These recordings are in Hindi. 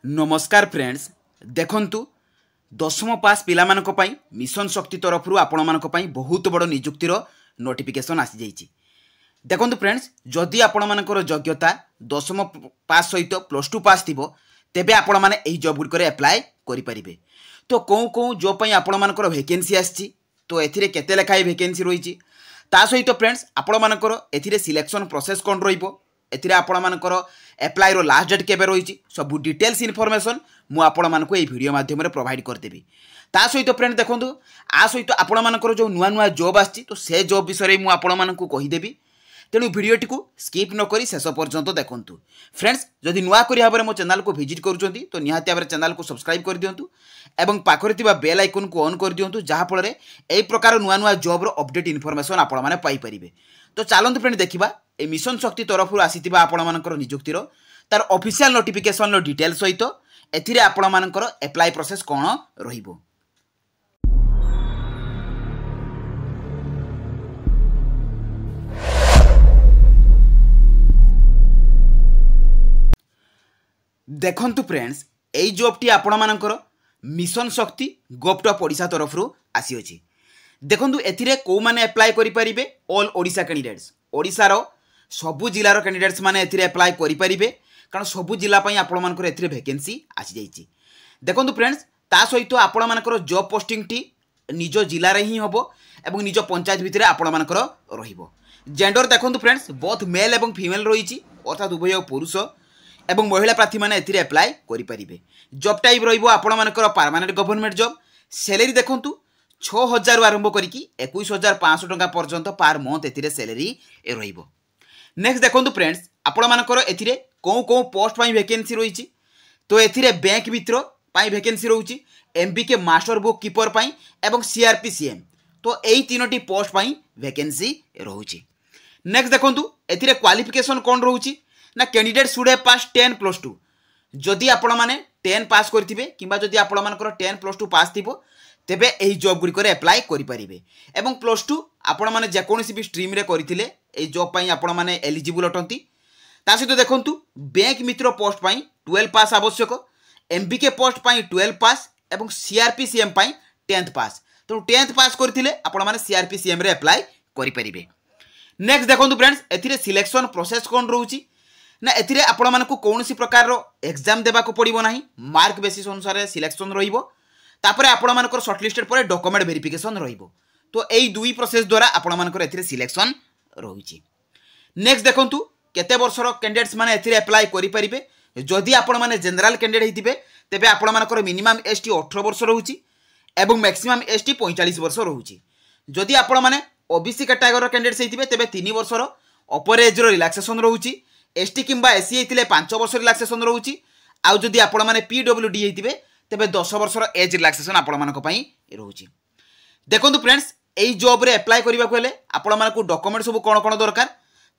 नमस्कार फ्रेंड्स देखंतु दशम पास पिला मानक पई मिशन शक्ति तरफ आपण मानक पई बहुत बड़ नियुक्तिर नोटिफिकेशन आसी जाइछि। देखंतु फ्रेंड्स जदि आपण मानकर योग्यता दशम पास सहित +2 पास थिबो तेबे आपण माने एही जॉब गुड करे अप्लाई करि परिबे। तो को जॉब पई आपण मानकर वैकेंसी आछि तो एथिरे केते लेखाय वैकेंसी रहिछि ता सहित फ्रेंड्स आपण मानकर एथिरे सिलेक्शन प्रोसेस कोन रहिबो एथिरे आपण मानकर अप्लाई रो लास्ट डेट केबे रहिछि सब डिटेल्स इनफॉरमेशन मु आपण मानको ए वीडियो माध्यम रे प्रोवाइड कर देबी। ता सहित फ्रेंड देखंतु आ सहित आपण मानकर जो नुआ नुआ जॉब आछि तो से जॉब विषय मु आपण मानको कहि देबी। तेणु भिडियोटी को स्किप न करी शेष पर्यंत देखंतु। फ्रेंड्स जदि नुआ करी भाबरे मो चैनल को विजिट करूछंती तो निहाती भाबरे चैनल को सब्सक्राइब कर दियंतु एवं पाखरे थिबा बेल आइकन को ऑन कर दियंतु जहा फल रे एई प्रकार नुआ नुआ जॉब रो अपडेट इनफॉरमेशन आपण माने पाई परिबे। तो चलंतु फ्रेंड देखिबा ए मिशन शक्ति तरफ आसीथिबा आपण मानकर नियुक्तिर तार ऑफिशियल नोटिफिकेशन रो डिटेल सहित एथिरे आपण मानकर अप्लाई प्रोसेस कोन रहिबो। देखंतु फ्रेंड्स एई जॉब टी आपण मानकर मिशन शक्ति गोप्ट ओडिशा तरफ आसी अछि। देखंतु एथिरे को माने अप्लाई करि परिबे ऑल ओडिशा कैंडिडेट्स ओडिशा रो सबु जिल्ला रो कैंडिडेट्स माने एथिरे अप्लाई करि परिबे कारण सबु जिल्ला पई आपण मानकर एथिरे वैकेंसी आसी जाइछि। देखंतु फ्रेंड्स ता सहित आपण मानकर जॉब पोस्टिंग टी निज जिल्ला रे ही होबो एवं निज पंचायत भितरे आपण मानकर रहिबो। जेंडर देखंतु फ्रेंड्स बोथ मेल एवं फीमेल रहिछि अर्थात उभय पुरुष एवं महिला प्रार्थी माने एथिरे अप्लाई करि परिबे। जॉब टाइप रहिबो आपण मानकर परमानेंट गवर्नमेंट जॉब। सैलरी देखंतु 6000 रु आरंभ करिकि 21500 टंका पर्यंत पर मंथ एथिरे सैलरी रहिबो। नेक्स्ट देखंतु फ्रेंड्स आपण मानकर एथिरे को पोस्ट पई वैकेंसी रहिछि तो एथिरे बैंक मित्र पई वैकेंसी रहुछि एमबीके मास्टर बुक कीपर पई एवं सीआरपीसीएम तो एई तीनोटी पोस्ट पई वैकेंसी रहुछि। नेक्स्ट देखंतु एथिरे क्वालिफिकेशन कोन रहुछि ना कैंडिडेट शुड हैव पास 10+2 जदि आपण माने 10 पास करथिबे किबा जदि आपण मानकर 10+2 पास थिबो तेबे एही जॉब गुडी करे अप्लाई करि परिबे एवं +2 आपण माने जे कोनोसी भी स्ट्रीम रे करिथिले एही जॉब पई आपण माने एलिजिबल अटंती। ता सहित देखंतु बैंक मित्र पोस्ट पई 12 पास आवश्यक एमबीके पोस्ट पई 12 पास एवं सीआरपीसीएम पई 10th पास तो 10th पास करथिले आपण माने सीआरपीसीएम रे अप्लाई करि परिबे। नेक्स्ट देखंतु फ्रेंड्स एथिरे सिलेक्शन प्रोसेस कोन रहउची ना एथिरे आपण मानकु कोनोसी प्रकार रो एग्जाम देबा को पड़िबो नाही मार्क बेसिस अनुसार सिलेक्शन रहिबो तापरे आपण मानकर शॉर्टलिस्टेड पर डॉक्यूमेंट वेरिफिकेशन रहिबो तो एई दुई प्रोसेस द्वारा आपण मानकर एथिरे सिलेक्शन रहुची। नेक्स्ट देखंतु केते वर्षर कैंडिडेट्स माने एथिरे अप्लाई करि परिबे जदि आपण माने जनरल कैंडिडेट हितिबे तेबे आपण मानकर मिनिमम एज टी 18 वर्ष रहुची एवं मैक्सिमम एज टी 45 वर्ष रहुची। जदि आपण माने ओबीसी कैटेगरी कैंडिडेट्स हितिबे तेबे 3 वर्षर अपर एज रो रिलैक्सेशन रहुची एसटी किंबा एससी हेतिले 5 वर्ष रिलैक्सेशन रहुची आउ जदि आपण माने पीडब्ल्यूडी हेतिबे तेबे 10 वर्षर एज रिलैक्सेशन आपण मानक पई रहुची। देखंतु फ्रेंड्स एई जॉब रे अप्लाई करिबा को हेले आपण मानकु डॉक्यूमेंट सब कोन कोन दरकार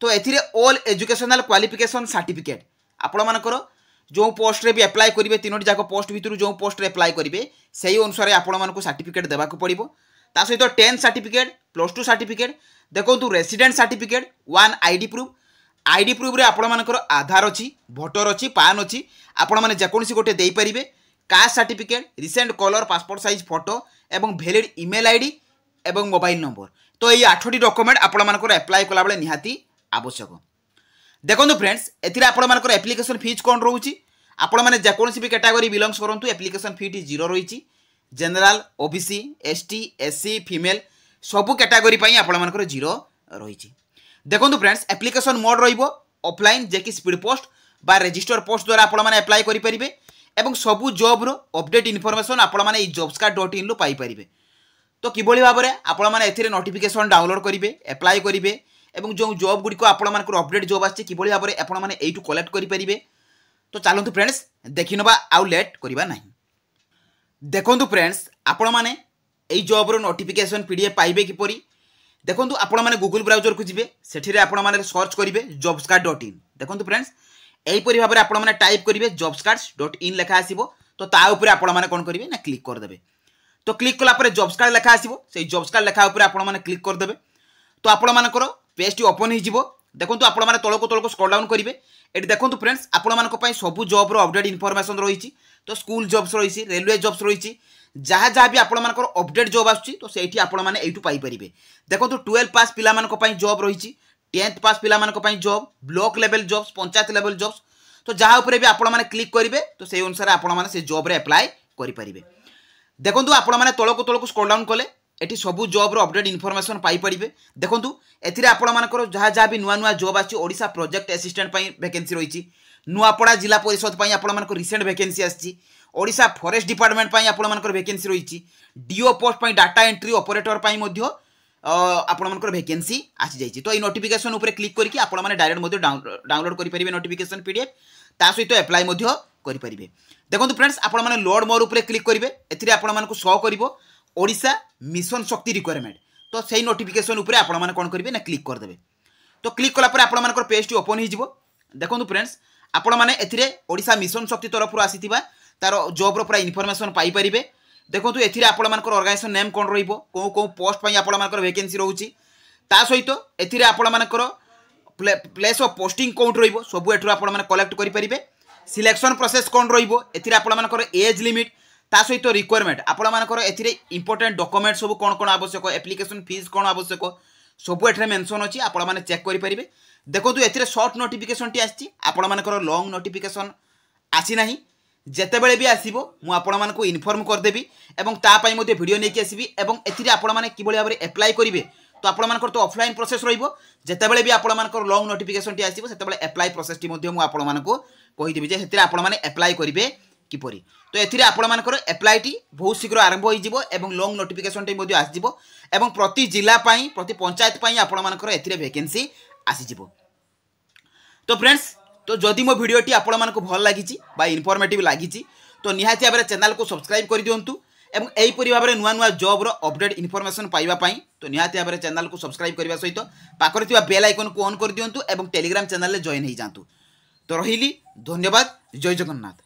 तो एथिरे ऑल एजुकेशनल क्वालिफिकेशन सर्टिफिकेट आपण मानकर जो पोस्ट रे भी अप्लाई करिवे तीनोटी जाको पोस्ट भितरु जो पोस्ट रे अप्लाई करिवे सेही अनुसार आपण मानकु सर्टिफिकेट देबा को पड़िबो। ता सहित 10 सर्टिफिकेट +2 सर्टिफिकेट देखंतु रेसिडेंट सर्टिफिकेट 1 आईडी प्रूफ रे आपण मानकर आधार अछि वोटर अछि पान अछि आपण माने जेकोनसी गोटे देई परिबे caste certificate recent colour passport size photo एवं वैलिड ईमेल आईडी एवं मोबाइल नंबर तो एई 8टी डॉक्यूमेंट आपण मानकर अप्लाई कला बेले निहाती आवश्यक। देखंतु फ्रेंड्स एथिरे आपण मानकर एप्लिकेशन फीस कोन रहउची आपण माने जेकोनसी भी कैटेगरी बिलोंग्स करंतु एप्लिकेशन फी टी 0 रहिची general OBC ST SC female सबु कैटेगरी पई आपण मानकर 0 रहिची। देखंतु फ्रेंड्स एप्लिकेशन मोड रहिबो ऑफलाइन जे कि स्पीड पोस्ट बा रजिस्टर पोस्ट द्वारा आपण माने अप्लाई करि परिबे एवं सबु जॉब रो अपडेट इनफॉरमेशन आपण माने ई jobscard.in लो पाई परिबे। तो किबोली भाबरे आपण माने एथिरे नोटिफिकेशन डाउनलोड करिवे अप्लाई करिवे एवं जो जॉब गुडी को आपण मानकर अपडेट जॉब आछे किबोली भाबरे आपण माने एइटु कलेक्ट करि परिबे। तो चलंतु फ्रेंड्स देखिनबा आउ लेट करिबा नाही। देखंतु फ्रेंड्स आपण माने एई जॉब रो नोटिफिकेशन पीडीएफ पाइबे किपरि देखंतु आपण माने गूगल ब्राउजर को जिवे सेठिरे आपण माने सर्च करिवे jobscard.in। देखंतु फ्रेंड्स एई परि भाबरे आपण माने टाइप करिवे jobscard.in लेखा आसीबो तो ता ऊपर आपण माने कोन करिवे ना क्लिक कर देबे। तो क्लिक कला पर jobscard लेखा आसीबो सेई jobscard लेखा ऊपर आपण माने क्लिक कर देबे तो आपण मानकर पेज टी ओपन हि जिवो देखो आपण मैंने तौक तौक स्क्रॉल डाउन करेंगे। ये देखो फ्रेंड्स आपण सब जॉब अपडेट इनफॉरमेशन रही। तो स्कूल जॉब्स रही, रेलवे जॉब्स रही, जहाँ जहाँ भी आपण अपडेट जॉब आसूँ तो सही आपरे। देखो 12 पास पिला जॉब रही, 10th पास पिला job, block level jobs, panchayat level jobs. तो जहाँ उपरे भी आपण मैंने क्लिक करेंगे तो से अनुसार आपण से जॉब रे अप्लाई करेंगे। देखो आपण मैंने तौक तौक स्क्रॉल डाउन कले एटी सबू जॉब अपडेट इनफॉरमेशन पाइपर। देखो एथिरे आपण जहाँ जहाँ भी नुआ नुआ जॉब आछि, ओडिशा प्रोजेक्ट असिस्टेंट वैकेंसी रही, नुआपड़ा जिला परिषद आपण रिसेंट वैकेंसी आछि, ओडिशा फॉरेस्ट डिपार्टमेंट आपण वैकेंसी रही, DO post data entry operator आपण वैकेंसी आसी जाइए। तो ये नोटिफिकेशन उपर क्लिक करके आपण मैंने डायरेक्ट डाउनलोड करेंगे नोटिफिकेशन पीडीएफ, ता सहित अप्लाई करेंगे। देखो फ्रेंड्स आपण मैंने लोड मोर उपर क्लिक करेंगे, एथिरे आपण शो कर ओडिशा मिशन शक्ति रिक्वायरमेंट। तो सही नोटिफिकेशन उपर आपण मैंने कौन करेंगे ना क्लिक करदे। तो क्लिक कलापर आपण पेज टी ओपन हो। देखो फ्रेंड्स आपण मैंने एथिरे ओडिशा मिशन शक्ति तरफ आसीथिबा तार जॉब रो पूरा इनफॉरमेशन पाई परिबे। देखो एथिरे आपण ऑर्गेनाइजेशन नेम कौन रहिबो, को पोस्ट पई आपण वैकेंसी रहउची, ता सहित एथिरे आपण प्लेस ऑफ पोस्टिंग कौन रहिबो सब एठु आपण कलेक्ट करि परिबे। सिलेक्शन प्रोसेस कौन रहिबो, एथिरे आपण एज लिमिट, ता सहित रिक्वायरमेंट आपण एथिरे इंपोर्टेंट डॉक्यूमेंट सब कौन कौन आवश्यक, एप्लिकेशन फीस कौन आवश्यक सब एठरे मेंशन अछि, आपण माने चेक करि परिबे। देखो एथिरे शॉर्ट नोटिफिकेशन टी आछि, आपण मानकर लॉन्ग नोटिफिकेशन आसी नाही। जेतेबेले भी आसीबो मु आपण मानको इन्फॉर्म कर देबी एवं ता पई मध्ये वीडियो नेकी आसीबी एवं एथिरे आपण माने किबोली भाबरे अप्लाई करिवे। तो आपण मानकर तो ऑफलाइन प्रोसेस रहिबो, जेतेबेले भी आपण मानकर लॉन्ग नोटिफिकेशन टी आसीबो सेतेबेले अप्लाई प्रोसेस टी मध्ये मु आपण मानको कहि देबी जे हेतिरे आपण माने अप्लाई करिवे किपरि। तो एथिरे आपण मानकर अप्लाई टी बहुत शीघ्र आरंभ होई जिवो एवं लॉन्ग नोटिफिकेशन टी मध्ये आसी जिवो एवं प्रति जिला पई प्रति पंचायत पई आपण मानकर एथिरे वैकेंसी आसी जिवो। तो फ्रेंड्स तो जदि मो वीडियोटी आपण मानको भल लागिची बा इनफॉर्मेटिव लागिची तो निहाती भाबरे चैनल को सब्सक्राइब कर दियंतु एवं एहीपरि भाबरे नुआ नुआ जॉब रो अपडेट इनफॉरमेशन पाइबा पई तो निहाती भाबरे चैनल को सब्सक्राइब करबा सहित पाखरे थिबा बेल आइकन को ऑन कर दियंतु एवं टेलीग्राम चैनल ले जॉइन हो जांतु। तो रहिली, धन्यवाद, जय जगन्नाथ।